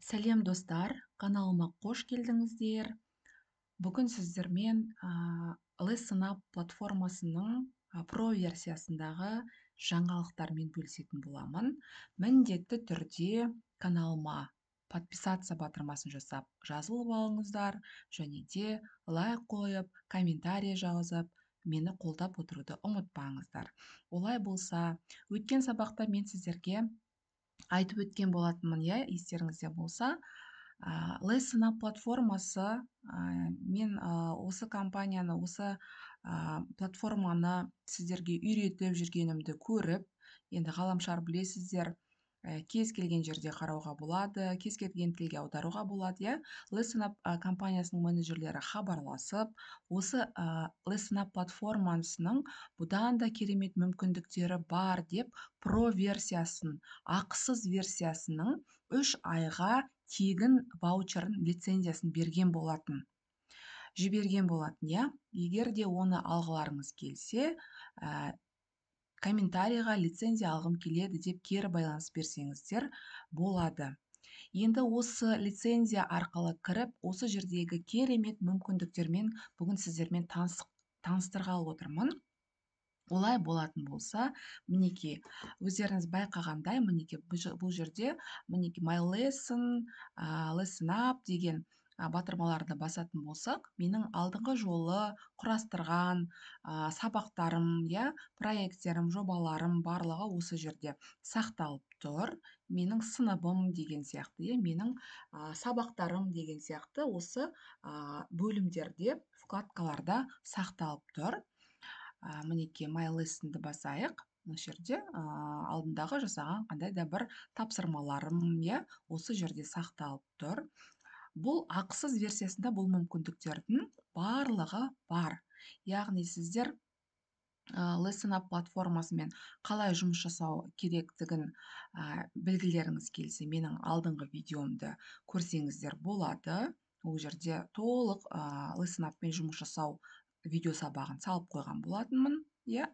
Сәлем достар, каналыма қош келдіңіздер. Бүгін сіздермен Listen Up платформасының про версиясындағы жаңалықтармен бөлісетін боламын. Міндетті түрде каналыма подписаться батырмасын жасап жазылып алыңыздар, және де лайк қойып, комментарий жазып, мені қолдап отыруды ұмытпаңыздар. Олай болса, өткен сабақта мен сіздерге айтып өткен болатынмын, иә, естеріңізде болса. Listen Up платформасы, мен осы компанияны, осы платформаны сіздерге үйретіп жүргенімді көріп, енді ғаламшар білесіздер, кез келген жерде қарауға болады, кез келген тілге аударуға болады, иә. Listen Up компаниясының менеджерлері хабарласып, осы Listen Up платформасының бұдан да керемет мүмкіндіктері бар деп про версиясын, ақысыз версиясының 3 айға тегін ваучерін, лицензиясын жіберген болатын, иә. Егер де оны алғыларыңыз келсе, комментарийға лицензия алғым келеді деп кері байланыс берсеңіздер болады. Енді осы лицензия арқылы кіріп, осы жердегі керемет мүмкіндіктермен бүгін сіздермен таныстырғалы отырмын. Олай болатын болса, мінекей, өздеріңіз байқағандай, мінекей, бұл жерде мінекей My Lesson, Listen Up деген батырмаларды басатын болсақ, менің алдыңғы жолы құрастырған сабақтарым, иә, проекттерім, жобаларым барлығы осы жерде сақталып тұр. Менің сыныбым деген сияқты, иә, менің сабақтарым деген сияқты осы бөлімдерде, вкладкаларда сақталып тұр. Мінекей My Lesson'ды басайық. Осы жерде алдындағы жасаған қандай да бір тапсырмаларым, иә, осы жерде сақталып тұр. Бұл ақысыз версиясында бұл мүмкіндіктердің барлығы бар. Яғни сіздер Listen Up платформасымен қалай жұмыс жасау керектігін білгілеріңіз келсе, менің алдыңғы видеомды көрсеңіздер болады. Ол жерде толық Listen Upпен жұмыс жасау видео сабағын салып қойған болатынмын. Иә.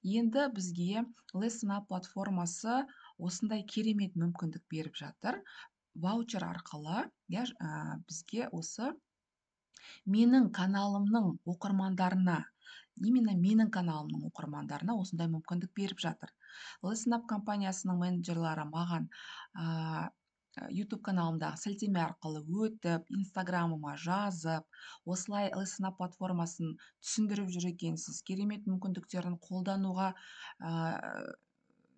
Енді бізге Listen Up платформасы осындай керемет мүмкіндік беріп жатыр. Ваучер арқылы, иә, бізге осы менің каналымның оқырмандарына, именно менің каналымның оқырмандарына осындай мүмкіндік беріп жатыр. Listen Up компаниясының менеджерлары маған YouTube каналымдағы сілтеме арқылы өтіп, инстаграмыма жазып, осылай Listen Up платформасын түсіндіріп жүр екенсіз, керемет мүмкіндіктерін қолдануға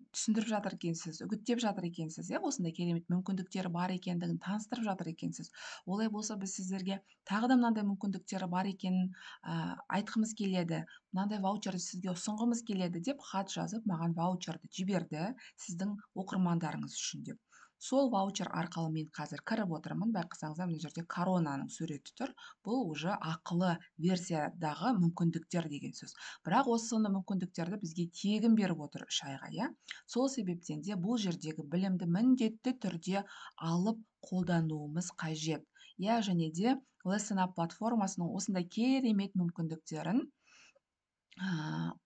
түсіндіріп жатыр екенсіз, үгіттеп жатыр екенсіз, иә, осындай керемет мүмкіндіктері бар екендігін таныстырып жатыр екенсіз. Олай болса, біз сіздерге тағы да мынандай мүмкіндіктері бар екенін айтқымыз келеді, мынандай ваучерді сізге ұсынғымыз келеді деп хат жазып, маған ваучерді жіберді сіздің оқырмандарыңыз үшін деп. Сол ваучер арқылы мен қазір кіріп отырмын. Байқасаңыздар, мына жерде коронаның суреті тұр. Бұл уже ақылы версиядағы мүмкіндіктер деген сөз. Бірақ осы мүмкіндіктерді бізге тегін беріп отыр 3 айға, иә. Сол себептен де бұл жердегі білімді міндетті түрде алып қолдануымыз қажет. Иә, және де Listen Up платформасының осындай керемет мүмкіндіктерін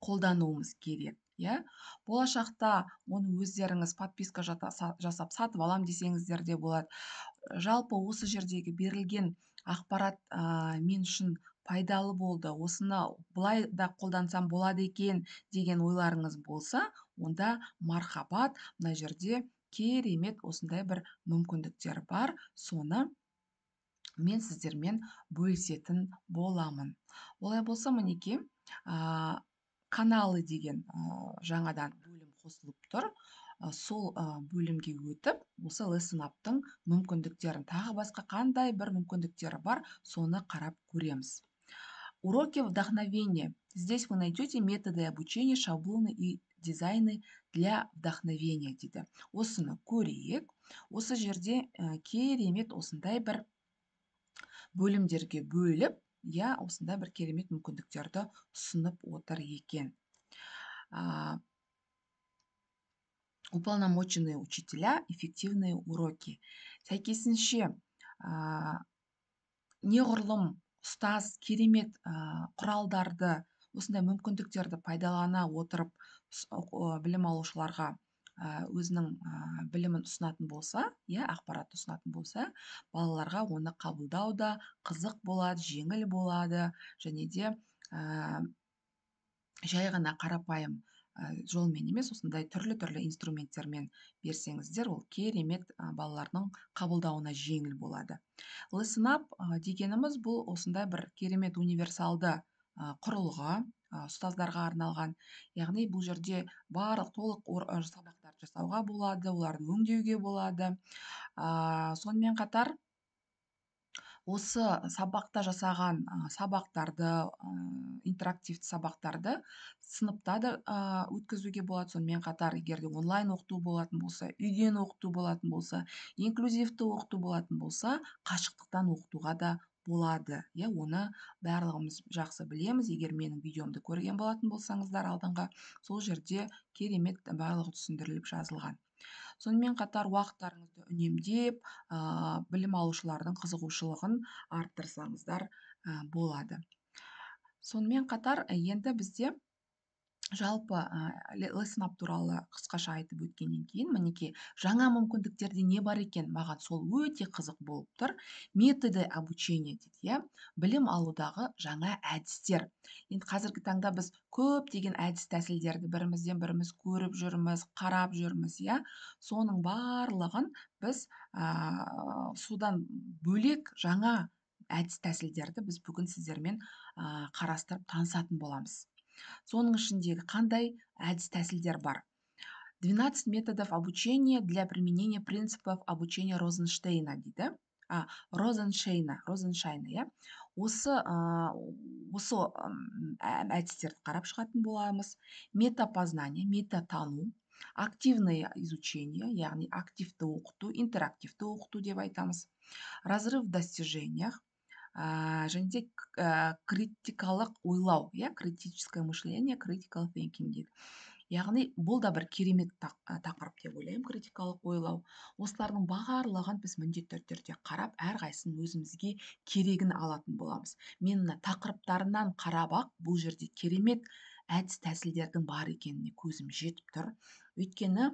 қолдануымыз керек. Иә, болашақта оны өздеріңіз подписка жасап сатып алам десеңіздер де болады. Жалпы осы жердегі берілген ақпарат мен үшін пайдалы болды, осыны былай да қолдансам болады екен деген ойларыңыз болса, онда мархабат, мына жерде керемет осындай бір мүмкіндіктер бар, соны мен сіздермен бөлісетін боламын. Олай болса, мінекей, каналы деген жаңадан бөлім қосылып тұр. Сол бөлімге өтіп, осы Listen Up'тың мүмкіндіктерін, тағы басқа қандай бір мүмкіндіктері бар, соны қарап көреміз. Уроки вдохновения. Здесь вы найдете методы обучения, шаблоны и дизайны для вдохновения дейді. Осыны көрейік. Осы жерде керемет осындай бір бөлімдерге бөліп, иә, осындай бір керемет мүмкіндіктерді ұсынып отыр екен. Уполномоченные учителя, эффективные уроки. Сәйкесінше, неғұрлым ұстаз керемет құралдарды, осындай мүмкіндіктерді пайдалана отырып білім алушыларға өзінің білімін ұсынатын болса, ақпаратты ұсынатын болса, балаларға оны қабылдау да қызық болады, жеңіл болады, және де жай ғана қарапайым жолмен емес, осындай түрлі инструменттермен берсеңіздер, ол керемет балалардың қабылдауына жеңіл болады. Listen Up дегеніміз бұл осындай бір керемет универсалды құрылғы, ұстаздарға арналған. Яғни бұл жерде барлық толық сабақтарды жасауға болады, оларды өңдеуге болады. Сонымен қатар осы сабақта жасаған сабақтарды, интерактивті сабақтарды сыныпта да өткізуге болады. Сонымен қатар, егер де онлайн оқыту болатын болса, үйден оқыту болатын болса, инклюзивті оқыту болатын болса, қашықтықтан оқытуға да болады. Оны барлығымыз жақсы білеміз. Егер менің видеомды көрген болатын болсаңыздар алдыңғы, сол жерде керемет барлығы түсіндіріліп жазылған. Сонымен қатар уақыттарыңызды үнемдеп, білім алушылардың қызығушылығын арттырсаңыздар болады. Сонымен қатар енді бізде жалпы Listen Up туралы қысқаша айтып өткеннен кейін, мінекей жаңа мүмкіндіктерде не бар екен, маған сол өте қызық болып тұр. Методы обучения дейді, білім алудағы жаңа әдістер. Енді қазіргі таңда біз көптеген әдіс тәсілдерді бірімізден біріміз көріп жүрміз, қарап жүрміз, соның барлығын біз содан бөлек жаңа әдіс тәсілдерді біз бүгін сіздермен қарастырып танысатын боламыз. Соның ішіндегі қандай әдіс тәсілдер бар? 12 методов обучения для применения принципов обучения Розенштейна дейді. Розеншейна, Осы әдістерді қарап шығатын боламыз. Метапознание, метатану, активное изучение, яғни активті оқыту, интерактивті оқыту деп айтамыз. Разрыв в достижениях, және де критикалық ойлау, критическое мышление, critical thinking дейді. Яғни бұл да бір керемет тақырып деп ойлаймын, критикалық ойлау. Осылардың барлығын біз міндетті түрде қарап, әрқайсысын өзімізге керегін алатын боламыз. Мен мына тақырыптарынан қарап, бұл жерде керемет әдіс тәсілдердің бар екеніне көзім жетіп тұр. Өйткені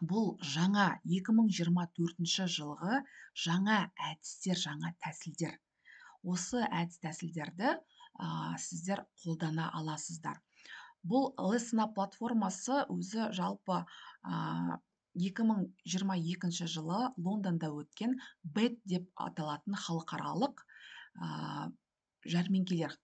бұл жаңа 2024 жылғы жаңа әдістер, жаңа тәсілдер. Осы әдіс тәсілдерді сіздер қолдана аласыздар. Бұл Listen Up платформасы өзі жалпы 2022 жылы Лондонда өткен BET деп аталатын халықаралық жәрмеңкелер,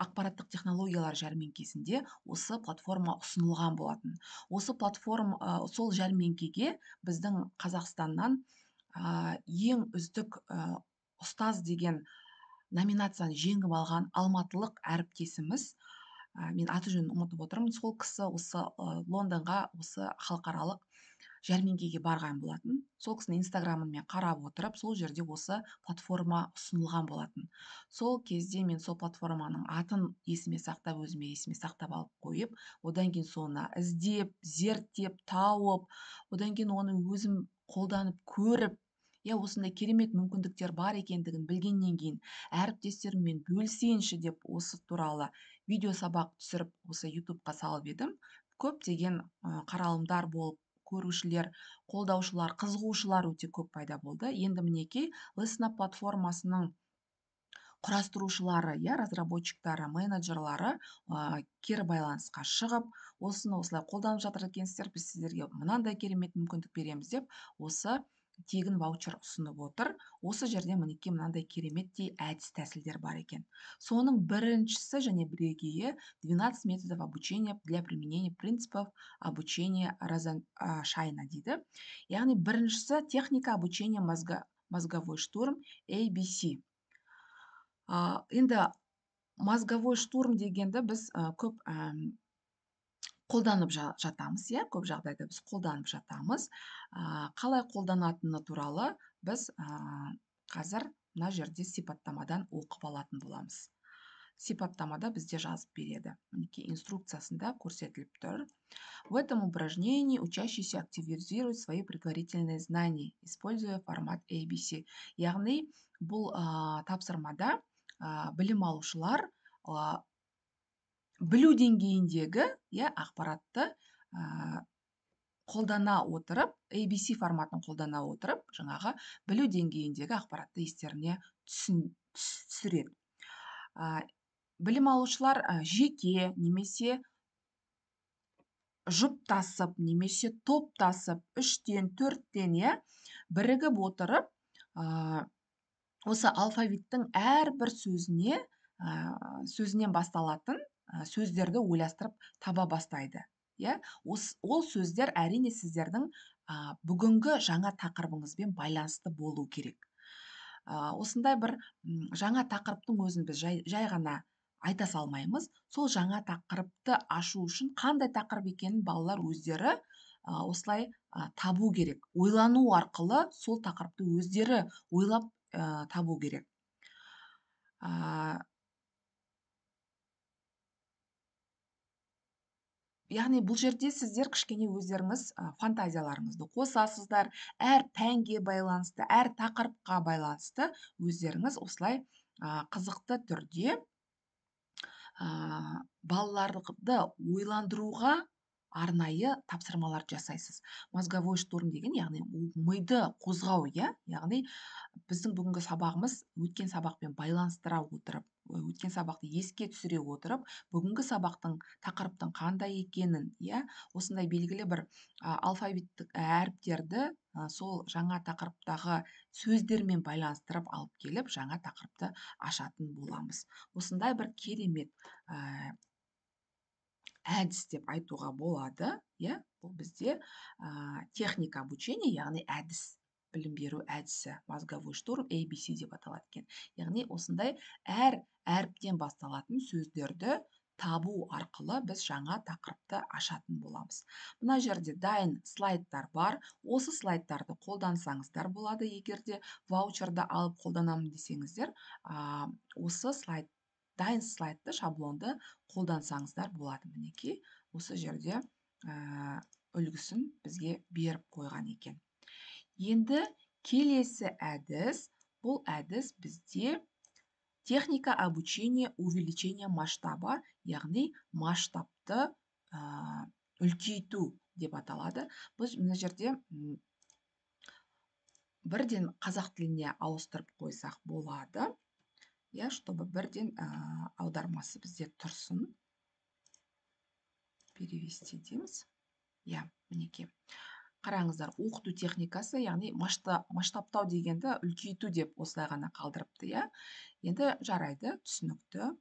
ақпараттық технологиялар жәрмеңкесінде осы платформа ұсынылған болатын. Осы платформа, сол жәрмеңкеге біздің Қазақстаннан ең үздік ұстаз деген номинацияны жеңіп алған алматылық әріптесіміз, мен аты жөнін ұмытып отырмын, сол кісі осы Лондонға осы халықаралық жәрмеңкеге барған болатын. Сол кісінің инстаграмын мен қарап отырып, сол жерде осы платформа ұсынылған болатын. Сол кезде мен сол платформаның атын өзіме есіме сақтап алып қойып, одан кейін соны іздеп, зерттеп, тауып, одан кейін оны өзім қолданып көріп, осындай керемет мүмкіндіктер бар екендігін білгеннен кейін әріптестеріммен бөлісейінші деп осы туралы видео сабақ түсіріп осы ютубқа салып едім. Көптеген қаралымдар болып, көрушілер, қолдаушылар, қызығушылар өте көп пайда болды. Енді мінекей Listen Up платформасының құрастырушылары, разработчиктары, менеджерлары кері байланысқа шығып, осыны осылай қолданып жатыр екенсіздер, біз сіздерге мынандай керемет мүмкіндік береміз деп, осы тегін ваучер ұсынып отыр. Осы жерде мінекей мынандай кереметтей әдіс тәсілдер бар екен. Соның біріншісі және бірегейі 12 методов обучения для применения принципов обучения Розеншейна дейді. Яғни біріншісі техника обучения мозговой штурм ABC. Енді мозговой штурм дегенді біз көп қолданып жатамыз, көп жағдайда біз қолданып жатамыз. Қалай қолданатыны туралы біз қазір мына жерде сипаттамадан оқып алатын боламыз. Сипаттамада бізде жазып береді. Мінекей инструкциясында көрсетіліп тұр. В этом упражнении учащийся активизирует свои предварительные знания, используя формат ABC. Яғни бұл тапсырмада білім алушылар білу деңгейіндегі ақпаратты қолдана отырып, ABC форматын қолдана отырып, жаңағы білу деңгейіндегі ақпаратты естеріне түсіреді. Білім алушылар жеке немесе жұптасып немесе топтасып 3-тен 4-тен бірігіп отырып, осы алфавиттің әрбір сөзінен басталатын сөздерді ойластырып таба бастайды. Ол сөздер әрине сіздердің бүгінгі жаңа тақырыбыңызбен байланысты болу керек. Осындай бір жаңа тақырыптың өзін біз жай ғана айта салмаймыз. Сол жаңа тақырыпты ашу үшін қандай тақырып екенін балалар өздері осылай табу керек. Ойлану арқылы сол тақырыпты өздері ойлап табу керек. Яғни бұл жерде сіздер кішкене өздеріңіз фантазияларыңызды қосасыздар, әр пәнге байланысты, әр тақырыпқа байланысты өздеріңіз осылай қызықты түрде балаларды ойландыруға арнайы тапсырмалар жасайсыз. Мозговой штурм деген, яғни миды қозғау, яғни біздің бүгінгі сабағымыз өткен сабақпен байланыстыра отырып, өткен сабақты еске түсіре отырып, бүгінгі сабақтың тақырыптың қандай екенін, осындай белгілі бір алфавиттік әріптерді сол жаңа тақырыптағы сөздермен байланыстырып алып келіп, жаңа тақырыпты ашатын боламыз. Осындай бір керемет әдіс деп айтуға болады. Бұл бізде техника обучения, яғни әдіс, білім беру әдісі, мозговой штурм, ABC деп аталады екен. Яғни осындай әр әріптен басталатын сөздерді табу арқылы біз жаңа тақырыпты ашатын боламыз. Мына жерде дайын слайдтар бар. Осы слайдтарды қолдансаңыздар болады. Егерде ваучерді алып қолданамын десеңіздер, осы дайын слайдты, шаблонды қолдансаңыздар болады. Мінекей, осы жерде үлгісін бізге беріп қойған екен. Енді келесі әдіс, бұл әдіс бізде техника обучения увеличения масштаба, яғни масштабты үлкейту деп аталады. Біз мына жерде бірден қазақ тіліне ауыстырып қойсақ болады. Чтобы бірден аудармасы бізде тұрсын. Перевести дейміз. Мінекей. Қараңыздар, оқыту техникасы, яғни масштабтау дегенді үлкейту деп осылай ғана қалдырыпты. Енді жарайды, түсінікті.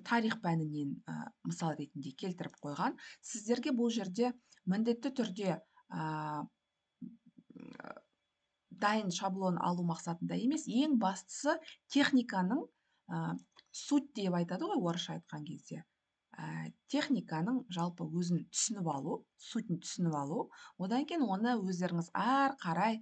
Тарих пәнінен мысал ретінде келтіріп қойған. Сіздерге бұл жерде міндетті түрде дайын шаблон алу мақсатында емес, ең бастысы техниканың суть деп айтады ғой орысша айтқан кезде. Техниканың жалпы өзін түсініп алу, сутін түсініп алу, одан кейін оны өздеріңіз ар қарай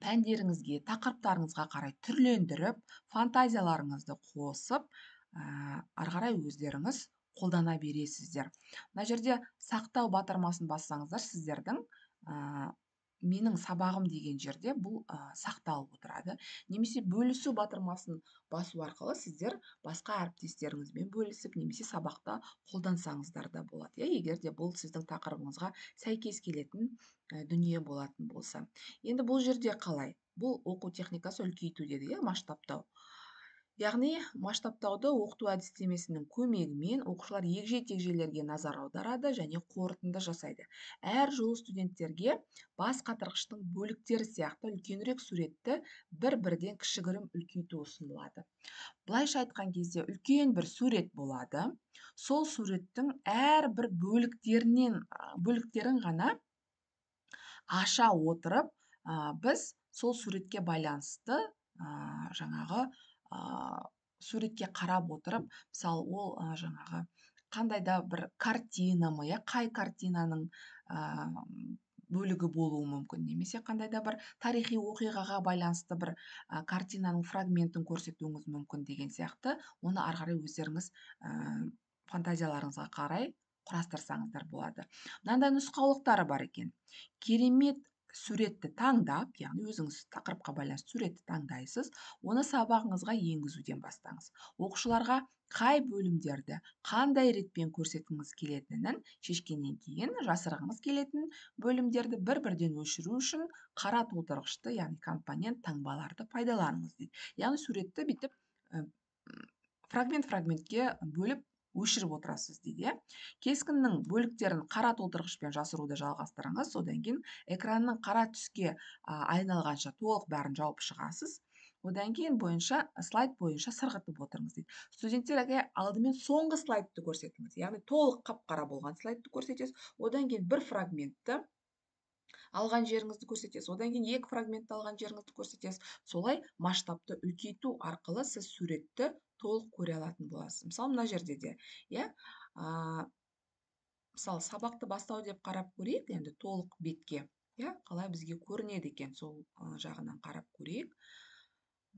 пәндеріңізге, тақырыптарыңызға қарай түрлендіріп, фантазияларыңызды қосып, ары қарай өздеріңіз қолдана бересіздер. Мына жерде сақтау батырмасын бассаңыздар, сіздердің менің сабағым деген жерде бұл сақталып отырады. Немесе бөлісу батырмасын басу арқылы сіздер басқа әріптестеріңізбен бөлісіп, немесе сабақта қолдансаңыздар да болады. Егер де бұл сіздің тақырыбыңызға сәйкес келетін дүние болатын болса. Енді бұл жерде қалай? Бұл оқу техникасы үлкейту деді, масштабтау. Яғни масштабтауды оқыту әдістемесінің көмегімен оқушылар егжей-тегжейлерге назар аударады және қорытынды жасайды. Әр жолы студенттерге бас қатырғыштың бөліктері сияқты үлкенірек суретті бір-бірден кішігірім үлкейту ұсынылады. Былайша айтқан кезде үлкен бір сурет болады. Сол суреттің әрбір бөліктерін ғана аша отырып, біз сол суретке байланысты жаңағы суретке қарап отырып, мысалы, ол жаңағы қандай да бір картина ма, қай картинаның бөлігі болуы мүмкін, немесе қандай да бір тарихи оқиғаға байланысты бір картинаның фрагментін көрсетуіңіз мүмкін деген сияқты, оны ары қарай өздеріңіз фантазияларыңызға қарай құрастырсаңыздар болады. Мынандай нұсқаулықтары бар екен. Керемет суретті таңдап, яғни өзіңіз тақырыпқа байланысты суретті таңдайсыз, оны сабағыңызға енгізуден бастаңыз. Оқушыларға қай бөлімдерді қандай ретпен көрсеткіңіз келетінін шешкеннен кейін жасырғыңыз келетін бөлімдерді бір-бірден өшіру үшін қара толтырғышты, яғни компонент таңбаларды пайдаланыңыз дейді. Яғни суретті бүйтіп фрагментке бөліп өшіріп отырасыз дейді. Кескіннің бөліктерін қара толтырғышпен жасыруды жалғастырыңыз. Одан кейін экранның қара түске айналғанша толық бәрін жауып шығасыз. Одан кейін слайд бойынша сырғытып отырыңыз дейді. Студенттерге алдымен соңғы слайдты көрсетіңіз. Яғни толық қап-қара болған слайдты көрсетесіз. Одан кейін бір фрагментті алған жеріңізді көрсетесіз. Одан кейін екі фрагментті алған жеріңізді көрсетесіз. Солай масштабты үлкейту арқылы сіз суретті толық көре алатын боласыз. Мысалы, мына жерде де, иә, мысалы, сабақты бастау деп қарап көрейік, енді толық бетке, иә, қалай бізге көрінеді екен, сол жағынан қарап көрейік.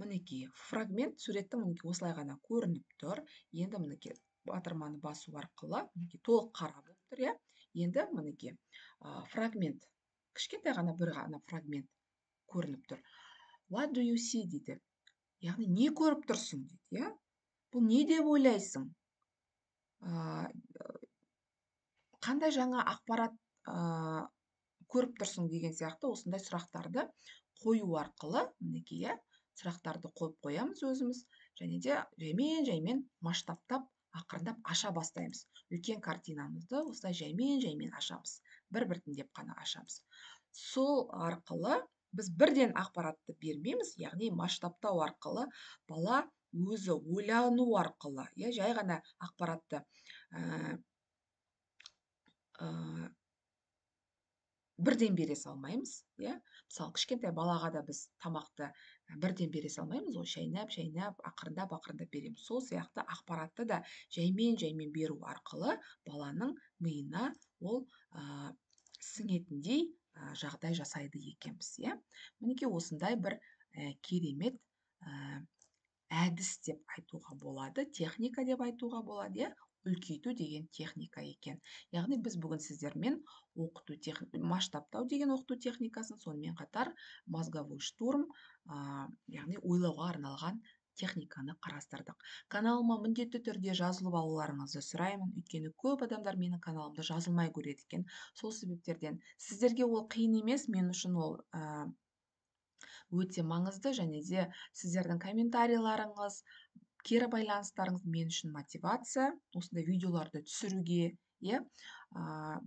Мінекей, фрагмент суреттің мінекей осылай ғана көрініп тұр. Енді мінекей батырманы басу арқылы мінекей толық қара болып тұр, иә. Енді мінекей фрагмент, кішкентай ғана бір ғана фрагмент көрініп тұр. What do you see дейді. Яғни не көріп тұрсың дейді, иә. Бұл не деп ойлайсың? Қандай жаңа ақпарат көріп тұрсың деген сияқты осындай сұрақтарды қою арқылы, мінекей, иә, сұрақтарды қойып қоямыз өзіміз, және де жаймен масштабтап, ақырындап аша бастаймыз. Үлкен картинамызды осылай жаймен ашамыз. Біртіндеп қана ашамыз. Сол арқылы біз бірден ақпаратты бермейміз, яғни масштабтау арқылы бала өзі ойлану арқылы, иә, жай ғана ақпаратты бірден бере салмаймыз, иә. Мысалы, кішкентай балаға да біз тамақты бірден бере салмаймыз, ол шайнап, ақырындап береміз. Сол сияқты ақпаратты да жаймен беру арқылы баланың миына ол сіңетіндей жағдай жасайды екенбіз, иә. Мінекей осындай бір керемет әдіс деп айтуға болады, техника деп айтуға болады, иә. Үлкейту деген техника екен. Яғни біз бүгін сіздермен масштабтау деген оқыту техникасын, сонымен қатар мозговой штурм, яғни ойлауға арналған техниканы қарастырдық. Каналыма міндетті түрде жазылып алуларыңызды сұраймын, өйткені көп адамдар менің каналымда жазылмай көреді екен. Сол себептерден сіздерге ол қиын емес, мен үшін ол өте маңызды, және де сіздердің комментарийларыңыз, кері байланыстарыңыз мен үшін мотивация, осындай видеоларды түсіруге, иә.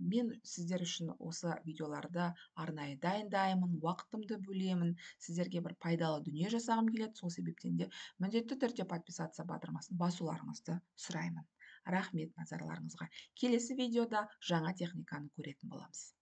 Мен сіздер үшін осы видеоларды арнайы дайындаймын, уақытымды бөлемін, сіздерге бір пайдалы дүние жасағым келеді, сол себептен де міндетті түрде подписация батырмасын басуларыңызды сұраймын. Рахмет назарларыңызға. Келесі видеода жаңа техниканы көретін боламыз.